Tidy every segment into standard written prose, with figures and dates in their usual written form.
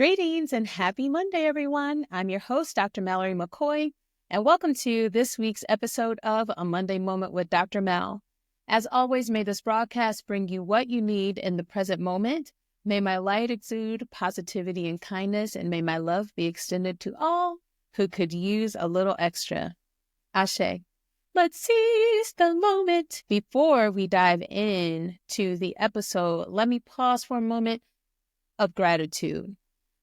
Greetings and happy Monday, everyone. I'm your host, Dr. Mallory McCoy, and welcome to this week's episode of A Monday Moment with Dr. Mel. As always, may this broadcast bring you what you need in the present moment. May my light exude positivity and kindness, and may my love be extended to all who could use a little extra. Ashe. Let's seize the moment. Before we dive in to the episode, let me pause for a moment of gratitude.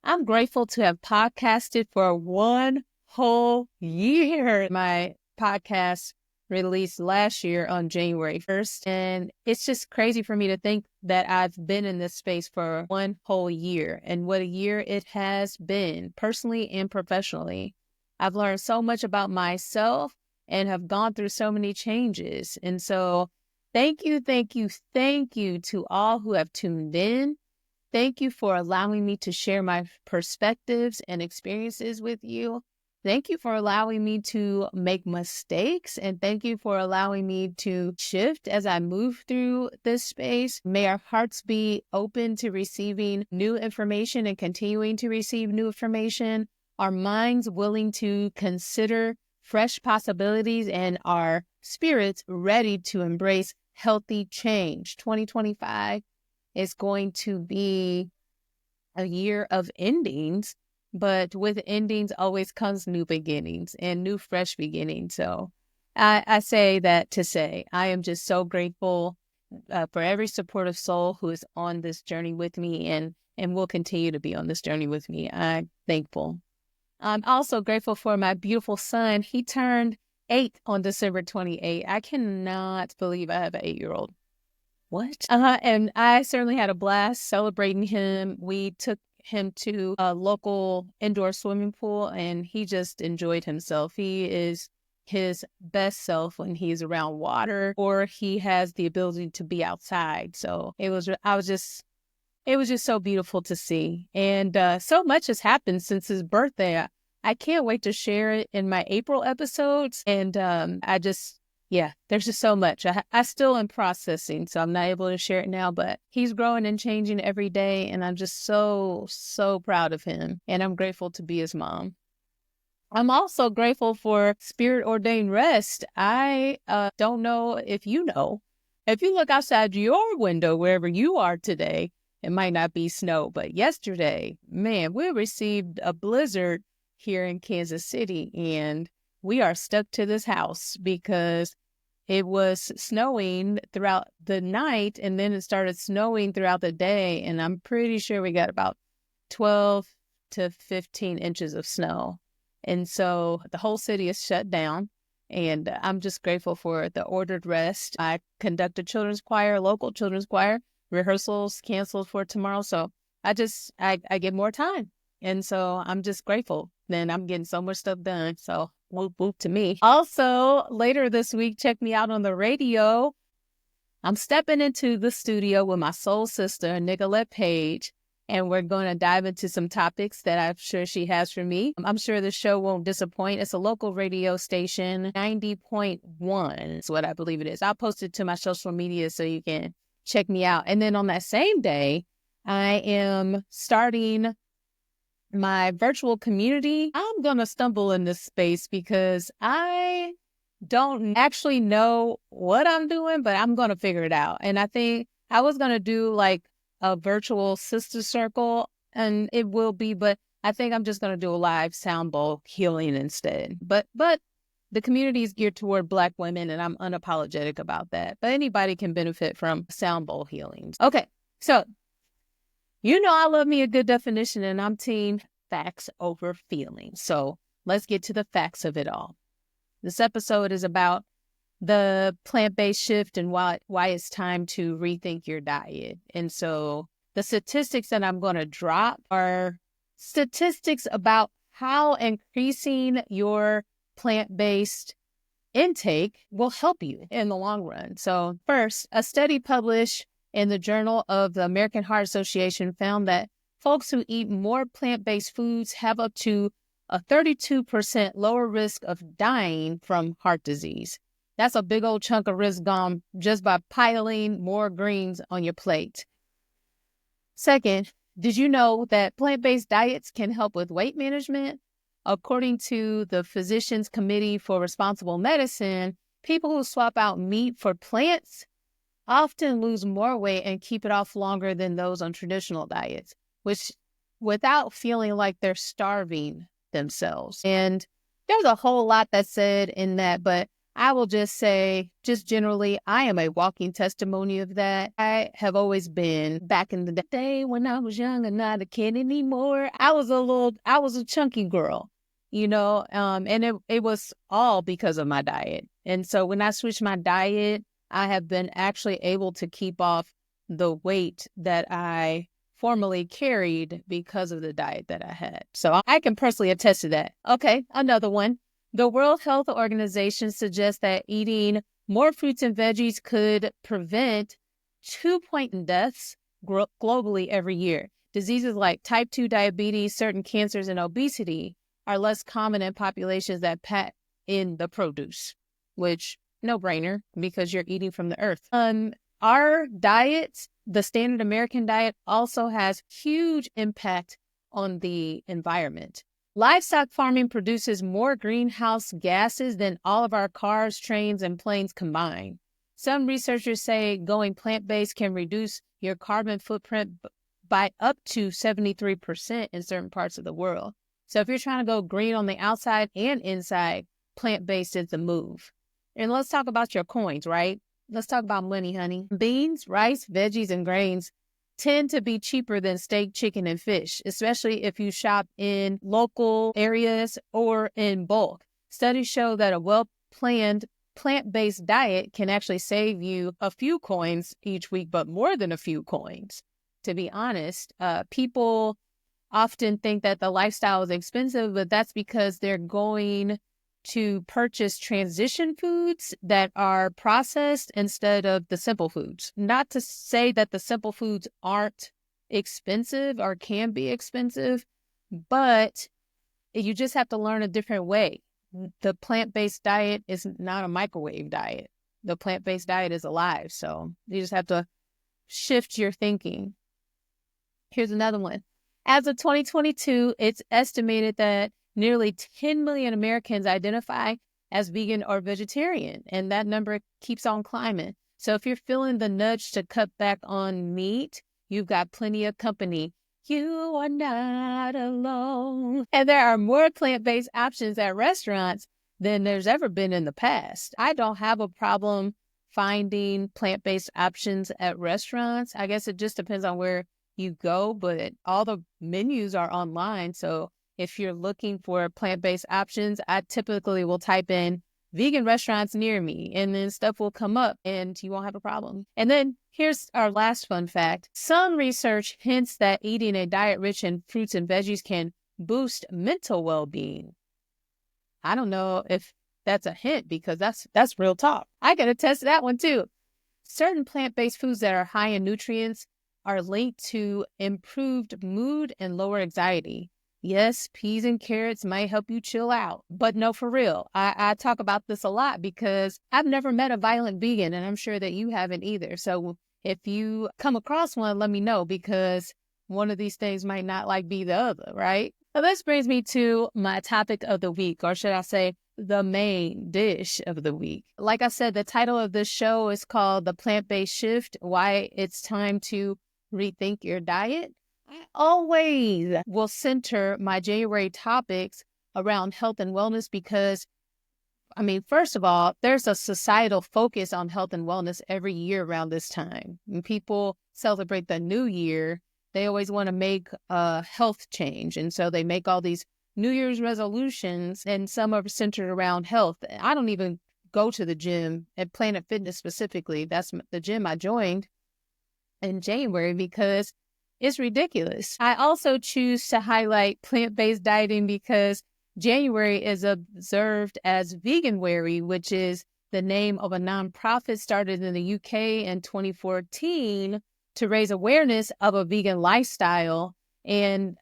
I'm grateful to have podcasted for one whole year. My podcast released last year on January 1st, and it's just crazy for me to think that I've been in this space for one whole year, and what a year it has been, personally and professionally. I've learned so much about myself and have gone through so many changes. And so thank you to all who have tuned in. Thank you for allowing me to share my perspectives and experiences with you. Thank you for allowing me to make mistakes, and thank you for allowing me to shift as I move through this space. May our hearts be open to receiving new information and continuing to receive new information. Our minds willing to consider fresh possibilities, and our spirits ready to embrace healthy change. 2025 is going to be a year of endings, but with endings always comes new beginnings and new fresh beginnings. So I say that to say I am just so grateful for every supportive soul who is on this journey with me and will continue to be on this journey with me. I'm thankful. I'm also grateful for my beautiful son. He turned 8 on December 28th. I cannot believe I have an 8-year-old. What? And I certainly had a blast celebrating him. We took him to a local indoor swimming pool, and he just enjoyed himself. He is his best self when he's around water or he has the ability to be outside. So it was just so beautiful to see. And so much has happened since his birthday. I can't wait to share it in my April episodes. And there's just so much. I still am processing, so I'm not able to share it now, but he's growing and changing every day. And I'm just so, so proud of him. And I'm grateful to be his mom. I'm also grateful for spirit-ordained rest. I don't know if you know. If you look outside your window, wherever you are today, it might not be snow, but yesterday, man, we received a blizzard here in Kansas City, and we are stuck to this house because it was snowing throughout the night, and then it started snowing throughout the day, and I'm pretty sure we got about 12 to 15 inches of snow. And so the whole city is shut down, and I'm just grateful for the ordered rest. I conduct a local children's choir, rehearsals canceled for tomorrow. So I get more time. And so I'm just grateful. Then I'm getting so much stuff done. So whoop whoop to me. Also, later this week, check me out on the radio. I'm stepping into the studio with my soul sister, Nicolette Page, and we're going to dive into some topics that I'm sure she has for me. I'm sure the show won't disappoint. It's a local radio station, 90.1 is what I believe it is. I'll post it to my social media so you can check me out. And then on that same day, I am starting my virtual community. I'm going to stumble in this space because I don't actually know what I'm doing, but I'm going to figure it out. And I think I was going to do like a virtual sister circle, and it will be, but I think I'm just going to do a live sound bowl healing instead. But the community is geared toward Black women, and I'm unapologetic about that. But anybody can benefit from sound bowl healings. Okay, so I love me a good definition, and I'm team facts over feelings. So let's get to the facts of it all. This episode is about the plant-based shift and why it's time to rethink your diet. And so the statistics that I'm going to drop are statistics about how increasing your plant-based intake will help you in the long run. So first, a study published in the Journal of the American Heart Association found that folks who eat more plant-based foods have up to a 32% lower risk of dying from heart disease. That's a big old chunk of risk gone just by piling more greens on your plate. Second, Did you know that plant-based diets can help with weight management? According to the Physicians Committee for Responsible Medicine, people who swap out meat for plants often lose more weight and keep it off longer than those on traditional diets, which without feeling like they're starving themselves. And there's a whole lot that's said in that, but I will just say, just generally, I am a walking testimony of that. I have always been, back in the day when I was young and not a kid anymore, I was a chunky girl, and it was all because of my diet. And so when I switched my diet, I have been actually able to keep off the weight that I formerly carried because of the diet that I had. So I can personally attest to that. Okay, another one. The World Health Organization suggests that eating more fruits and veggies could prevent 2 deaths globally every year. Diseases like type 2 diabetes, certain cancers, and obesity are less common in populations that pack in the produce, which no brainer because you're eating from the earth. Our diet, the standard American diet, also has huge impact on the environment. Livestock farming produces more greenhouse gases than all of our cars, trains, and planes combined. Some researchers say going plant-based can reduce your carbon footprint by up to 73% in certain parts of the world. So if you're trying to go green on the outside and inside, plant-based is the move. And let's talk about your coins, right? Let's talk about money, honey. Beans, rice, veggies, and grains tend to be cheaper than steak, chicken, and fish, especially if you shop in local areas or in bulk. Studies show that a well-planned plant-based diet can actually save you a few coins each week, but more than a few coins. To be honest, people often think that the lifestyle is expensive, but that's because they're going to purchase transition foods that are processed instead of the simple foods. Not to say that the simple foods aren't expensive or can be expensive, but you just have to learn a different way. The plant-based diet is not a microwave diet. The plant-based diet is alive, so you just have to shift your thinking. Here's another one. As of 2022, it's estimated that nearly 10 million Americans identify as vegan or vegetarian, and that number keeps on climbing. So if you're feeling the nudge to cut back on meat, you've got plenty of company. You are not alone. And there are more plant-based options at restaurants than there's ever been in the past. I don't have a problem finding plant-based options at restaurants. I guess it just depends on where you go, but all the menus are online. So if you're looking for plant-based options, I typically will type in vegan restaurants near me, and then stuff will come up and you won't have a problem. And then here's our last fun fact. Some research hints that eating a diet rich in fruits and veggies can boost mental well-being. I don't know if that's a hint because that's real talk. I can attest to that one too. Certain plant-based foods that are high in nutrients are linked to improved mood and lower anxiety. Yes, peas and carrots might help you chill out, but no, for real. I talk about this a lot because I've never met a violent vegan, and I'm sure that you haven't either. So if you come across one, let me know because one of these things might not be the other, right? So this brings me to my topic of the week, or should I say the main dish of the week. Like I said, the title of this show is called The Plant-Based Shift, Why It's Time to Rethink Your Diet. I always will center my January topics around health and wellness because, first of all, there's a societal focus on health and wellness every year around this time. When people celebrate the new year, they always want to make a health change. And so they make all these New Year's resolutions, and some are centered around health. I don't even go to the gym at Planet Fitness specifically. That's the gym I joined in January because it's ridiculous. I also choose to highlight plant-based dieting because January is observed as Veganwary, which is the name of a nonprofit started in the UK in 2014 to raise awareness of a vegan lifestyle. And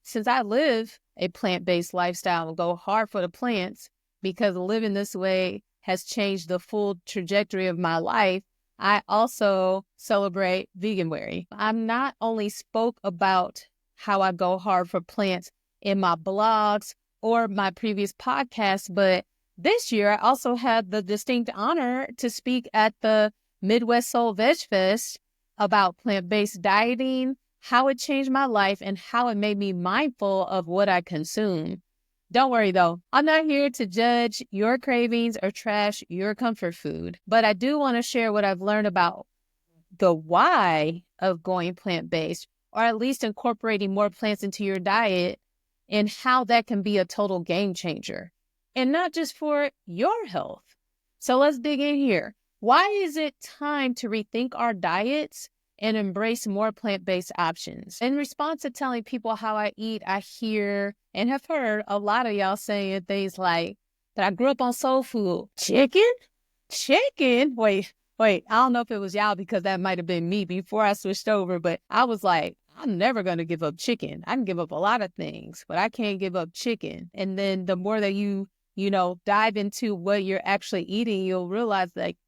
since I live a plant-based lifestyle and go hard for the plants because living this way has changed the full trajectory of my life, I also celebrate Veganwary. I'm not only spoke about how I go hard for plants in my blogs or my previous podcast, but this year I also had the distinct honor to speak at the Midwest Soul Veg Fest about plant-based dieting, how it changed my life, and how it made me mindful of what I consume. Don't worry though, I'm not here to judge your cravings or trash your comfort food, but I do want to share what I've learned about the why of going plant-based, or at least incorporating more plants into your diet, and how that can be a total game changer. And not just for your health. So let's dig in here. Why is it time to rethink our diets and embrace more plant-based options? In response to telling people how I eat, I hear and have heard a lot of y'all saying things like that I grew up on soul food. Chicken? Wait, I don't know if it was y'all because that might have been me before I switched over, but I was like, I'm never going to give up chicken. I can give up a lot of things, but I can't give up chicken. And then the more that you dive into what you're actually eating, you'll realize like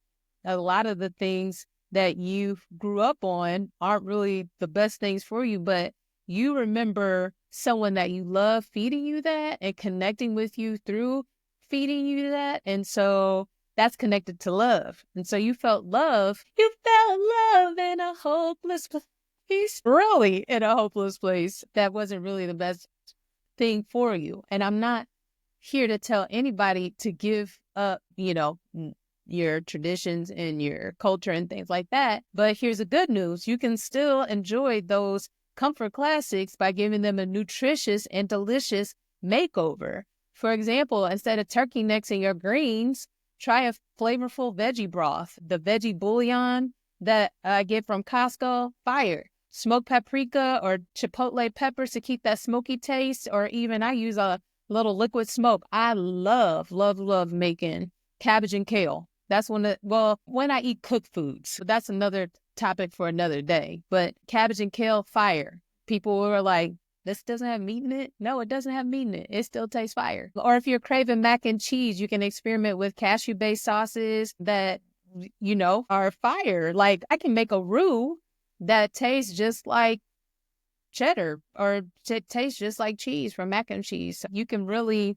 a lot of the things that you grew up on aren't really the best things for you, but you remember someone that you love feeding you that and connecting with you through feeding you that. And so that's connected to love. And so you felt love. You felt love in a hopeless place. Really in a hopeless place. That wasn't really the best thing for you. And I'm not here to tell anybody to give up, your traditions and your culture and things like that. But here's the good news. You can still enjoy those comfort classics by giving them a nutritious and delicious makeover. For example, instead of turkey necks in your greens, try a flavorful veggie broth. The veggie bouillon that I get from Costco, fire. Smoked paprika or chipotle peppers to keep that smoky taste, or even I use a little liquid smoke. I love making cabbage and kale. That's when I eat cooked foods. That's another topic for another day. But cabbage and kale, fire. People were like, this doesn't have meat in it. No, it doesn't have meat in it. It still tastes fire. Or if you're craving mac and cheese, you can experiment with cashew-based sauces that, are fire. Like I can make a roux that tastes just like cheddar or tastes just like cheese from mac and cheese. So you can really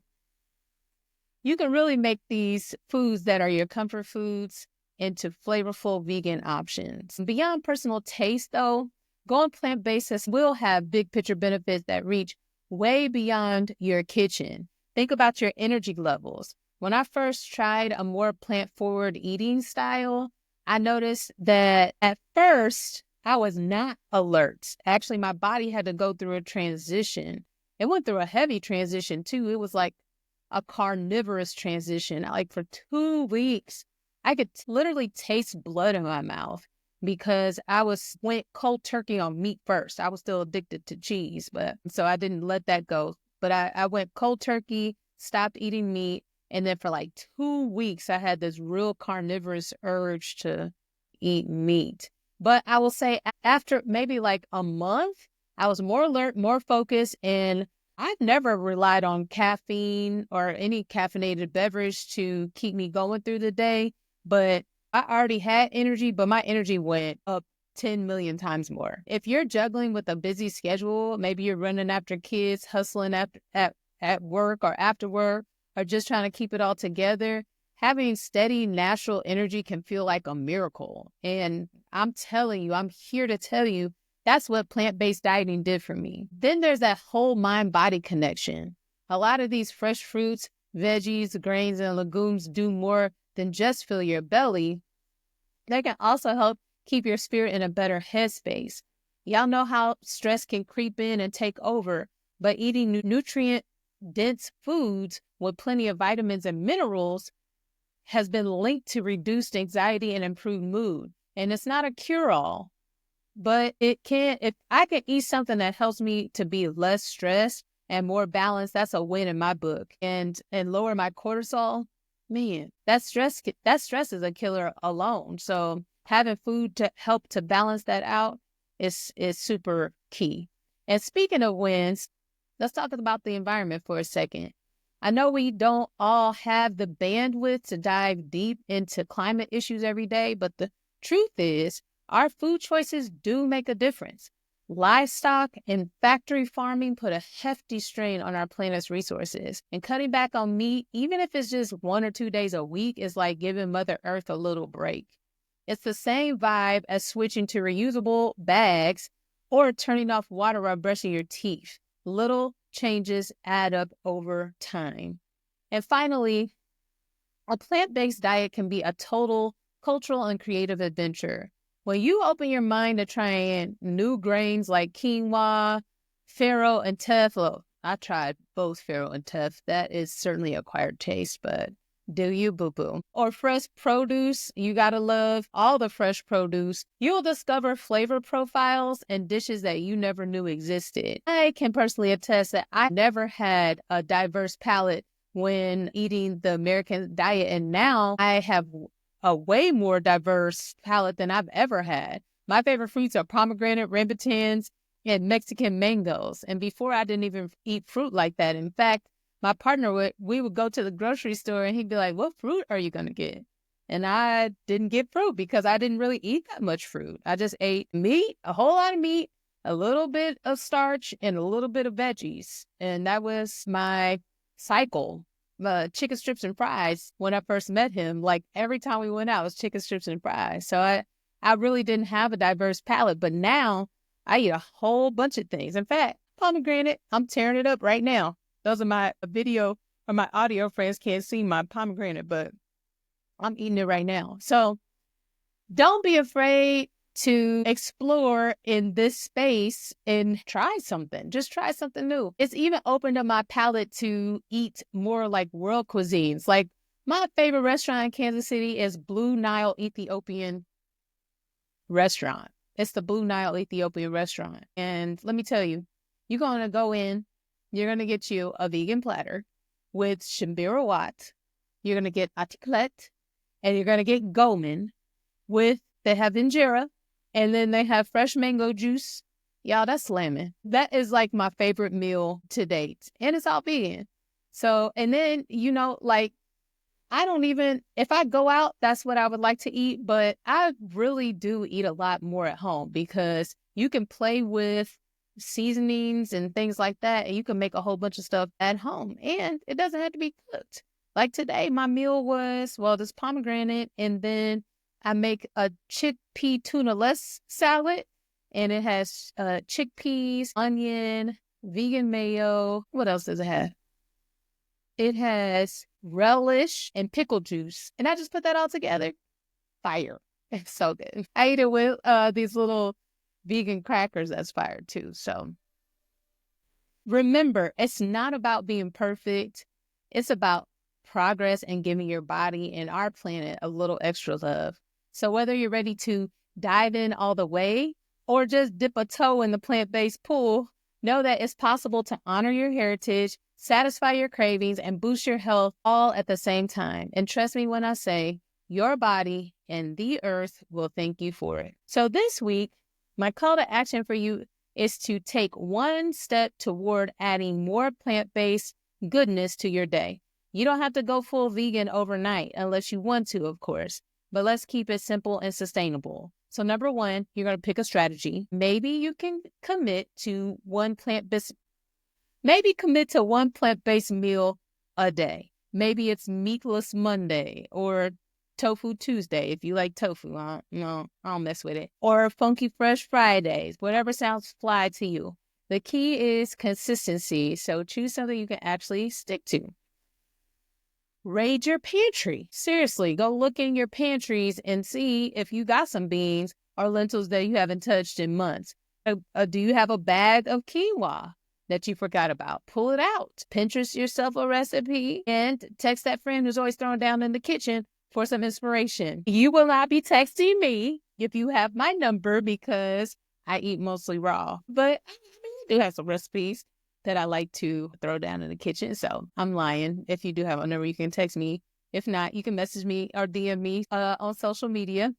make these foods that are your comfort foods into flavorful vegan options. Beyond personal taste, though, going plant-based will have big picture benefits that reach way beyond your kitchen. Think about your energy levels. When I first tried a more plant-forward eating style, I noticed that at first I was not alert. Actually, my body had to go through a transition. It went through a heavy transition too. It was like a carnivorous transition. Like for 2 weeks, I could literally taste blood in my mouth because I went cold turkey on meat first. I was still addicted to cheese, but so I didn't let that go. But I went cold turkey, stopped eating meat, and then for like 2 weeks, I had this real carnivorous urge to eat meat. But I will say after maybe like a month, I was more alert, more focused, and I've never relied on caffeine or any caffeinated beverage to keep me going through the day, but I already had energy, but my energy went up 10 million times more. If you're juggling with a busy schedule, maybe you're running after kids, hustling at work or after work, or just trying to keep it all together, having steady, natural energy can feel like a miracle. And I'm here to tell you, that's what plant-based dieting did for me. Then there's that whole mind-body connection. A lot of these fresh fruits, veggies, grains, and legumes do more than just fill your belly. They can also help keep your spirit in a better headspace. Y'all know how stress can creep in and take over, but eating nutrient-dense foods with plenty of vitamins and minerals has been linked to reduced anxiety and improved mood. And it's not a cure-all, but it can. If I can eat something that helps me to be less stressed and more balanced, that's a win in my book. And lower my cortisol, man, that stress is a killer alone. So having food to help to balance that out is super key. And speaking of wins, let's talk about the environment for a second. I know we don't all have the bandwidth to dive deep into climate issues every day, but the Truth is, our food choices do make a difference. Livestock and factory farming put a hefty strain on our planet's resources, and cutting back on meat, even if it's just 1 or 2 days a week, is like giving Mother Earth a little break. It's the same vibe as switching to reusable bags or turning off water while brushing your teeth. Little changes add up over time. And finally, a plant-based diet can be a total cultural and creative adventure. When you open your mind to trying new grains like quinoa, farro, and teff, well, I tried both farro and teff. That is certainly acquired taste, but do you, boo-boo? Or fresh produce, you gotta love all the fresh produce. You'll discover flavor profiles and dishes that you never knew existed. I can personally attest that I never had a diverse palate when eating the American diet, and now I have a way more diverse palate than I've ever had. My favorite fruits are pomegranate, rambutans, and Mexican mangoes. And before, I didn't even eat fruit like that. In fact, my partner we would go to the grocery store and he'd be like, "What fruit are you going to get?" And I didn't get fruit because I didn't really eat that much fruit. I just ate meat, a whole lot of meat, a little bit of starch, and a little bit of veggies. And that was my cycle. Chicken strips and fries when I first met him. Like every time we went out, it was chicken strips and fries. So I really didn't have a diverse palate, but now I eat a whole bunch of things. In fact, pomegranate, I'm tearing it up right now. Those are my video or my audio friends can't see my pomegranate, but I'm eating it right now. So don't be afraid to explore in this space and try something. Just try something new. It's even opened up my palate to eat more like world cuisines. Like my favorite restaurant in Kansas City is Blue Nile Ethiopian restaurant. It's the Blue Nile Ethiopian restaurant. And let me tell you, you're going to go in, you're going to get you a vegan platter with shimbira wat. You're going to get atiklet, and you're going to get gomen they have injera, and then they have fresh mango juice. Y'all, that's slamming. That is like my favorite meal to date. And it's all vegan. So, and then, like, if I go out, that's what I would like to eat. But I really do eat a lot more at home because you can play with seasonings and things like that. And you can make a whole bunch of stuff at home. And it doesn't have to be cooked. Like today, my meal was, this pomegranate, and then I make a chickpea tuna-less salad, and it has chickpeas, onion, vegan mayo. What else does it have? It has relish and pickle juice, and I just put that all together. Fire. It's so good. I ate it with these little vegan crackers. That's fire too. So remember, it's not about being perfect. It's about progress and giving your body and our planet a little extra love. So whether you're ready to dive in all the way or just dip a toe in the plant-based pool, know that it's possible to honor your heritage, satisfy your cravings, and boost your health all at the same time. And trust me when I say, your body and the earth will thank you for it. So this week, my call to action for you is to take one step toward adding more plant-based goodness to your day. You don't have to go full vegan overnight unless you want to, of course. But let's keep it simple and sustainable. So number one, you're going to pick a strategy. Maybe you can commit to one plant-based meal a day. Maybe it's meatless Monday or tofu Tuesday if you like tofu. I don't mess with it. Or funky fresh Fridays, whatever sounds fly to you. The key is consistency. So choose something you can actually stick to. Raid your pantry. Seriously, go look in your pantries and see if you got some beans or lentils that you haven't touched in months. Do you have a bag of quinoa that you forgot about? Pull it out. Pinterest yourself a recipe and text that friend who's always throwing down in the kitchen for some inspiration. You will not be texting me if you have my number because I eat mostly raw. But I do have some recipes that I like to throw down in the kitchen. So I'm lying. If you do have a number, you can text me. If not, you can message me or DM me on social media.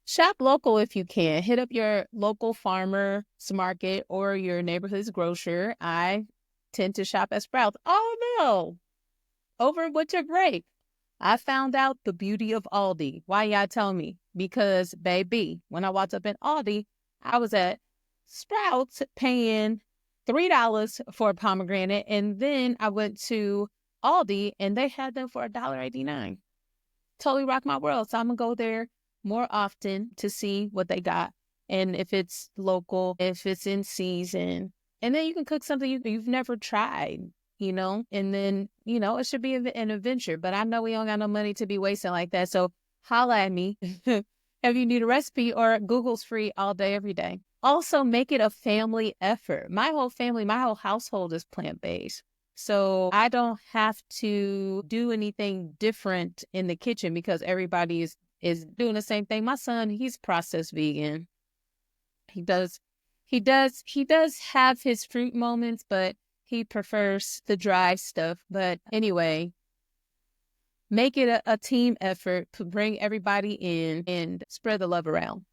Shop local if you can. Hit up your local farmer's market or your neighborhood's grocer. I tend to shop at Sprouts. Oh no, over winter break, I found out the beauty of Aldi. Why y'all tell me? Because, baby, when I walked up in Aldi, I was at Sprouts paying $3 for a pomegranate. And then I went to Aldi and they had them for $1.89. Totally rocked my world. So I'm going to go there more often to see what they got. And if it's local, if it's in season. And then you can cook something you've never tried, and then, it should be an adventure. But I know we don't got no money to be wasting like that. So holla at me if you need a recipe, or Google's free all day, every day. Also, make it a family effort. My whole household is plant-based. So I don't have to do anything different in the kitchen because everybody is doing the same thing. My son, he's processed vegan. He does have his fruit moments, but he prefers the dry stuff. But anyway, make it a team effort to bring everybody in and spread the love around.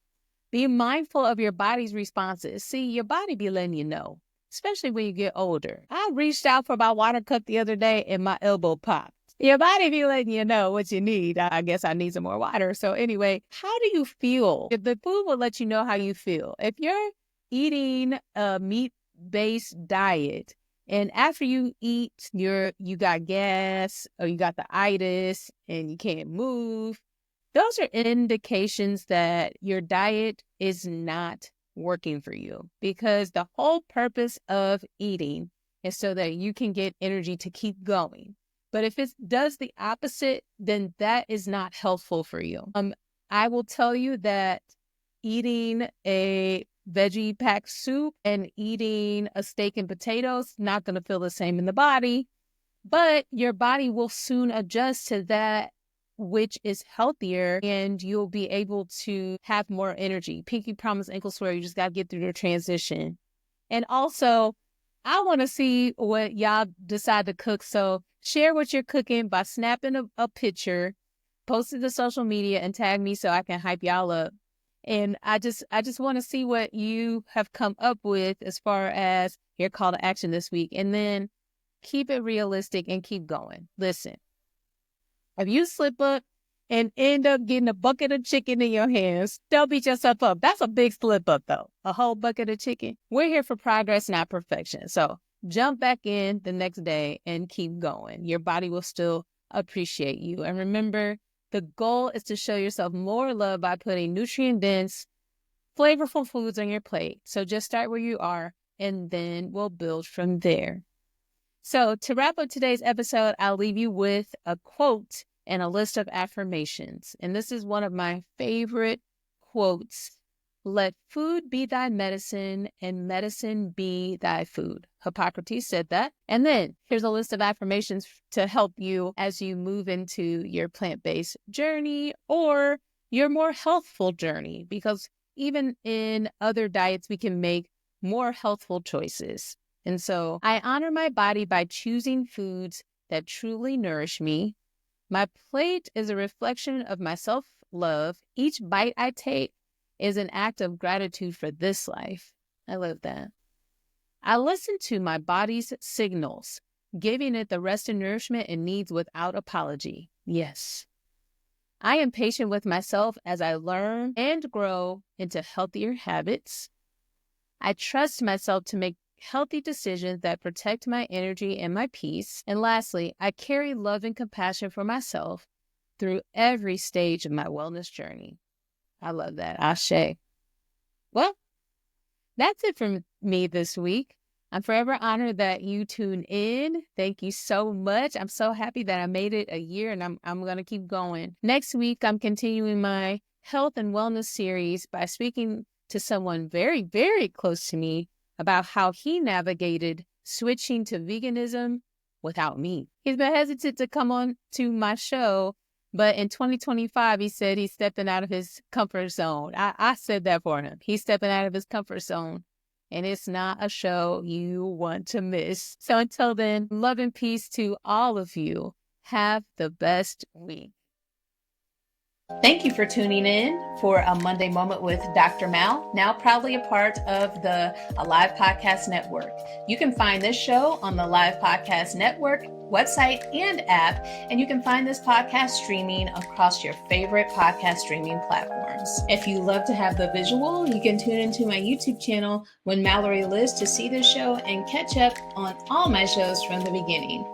Be mindful of your body's responses. See, your body be letting you know, especially when you get older. I reached out for my water cup the other day and my elbow popped. Your body be letting you know what you need. I guess I need some more water. So anyway, how do you feel? If the food will let you know how you feel. If you're eating a meat-based diet and after you eat, you got gas or you got the itis and you can't move, those are indications that your diet is not working for you, because the whole purpose of eating is so that you can get energy to keep going. But if it does the opposite, then that is not helpful for you. I will tell you that eating a veggie packed soup and eating a steak and potatoes, not going to feel the same in the body, but your body will soon adjust to that which is healthier, and you'll be able to have more energy. Pinky promise, ankle swear, you just got to get through the transition. And also, I want to see what y'all decide to cook. So share what you're cooking by snapping a picture, post it to social media, and tag me so I can hype y'all up. And I just want to see what you have come up with as far as your call to action this week. And then keep it realistic and keep going. Listen. If you slip up and end up getting a bucket of chicken in your hands, don't beat yourself up. That's a big slip up, though. A whole bucket of chicken. We're here for progress, not perfection. So jump back in the next day and keep going. Your body will still appreciate you. And remember, the goal is to show yourself more love by putting nutrient-dense, flavorful foods on your plate. So just start where you are, and then we'll build from there. So to wrap up today's episode, I'll leave you with a quote and a list of affirmations. And this is one of my favorite quotes. Let food be thy medicine and medicine be thy food. Hippocrates said that. And then here's a list of affirmations to help you as you move into your plant-based journey or your more healthful journey, because even in other diets, we can make more healthful choices. And so I honor my body by choosing foods that truly nourish me. My plate is a reflection of my self-love. Each bite I take is an act of gratitude for this life. I love that. I listen to my body's signals, giving it the rest and nourishment it needs without apology. Yes. I am patient with myself as I learn and grow into healthier habits. I trust myself to make healthy decisions that protect my energy and my peace. And lastly, I carry love and compassion for myself through every stage of my wellness journey. I love that. Ashe. Well, that's it from me this week. I'm forever honored that you tuned in. Thank you so much. I'm so happy that I made it a year, and I'm going to keep going. Next week, I'm continuing my health and wellness series by speaking to someone very, very close to me about how he navigated switching to veganism without me. He's been hesitant to come on to my show, but in 2025, he said he's stepping out of his comfort zone. I said that for him. He's stepping out of his comfort zone, and it's not a show you want to miss. So until then, love and peace to all of you. Have the best week. Thank you for tuning in for a Monday Moment with Dr. Mal, now proudly a part of the Alive Podcast Network. You can find this show on the Alive Podcast Network website, and app, and you can find this podcast streaming across your favorite podcast streaming platforms. If you love to have the visual, you can tune into my YouTube channel, When Mallory Lives, to see this show and catch up on all my shows from the beginning.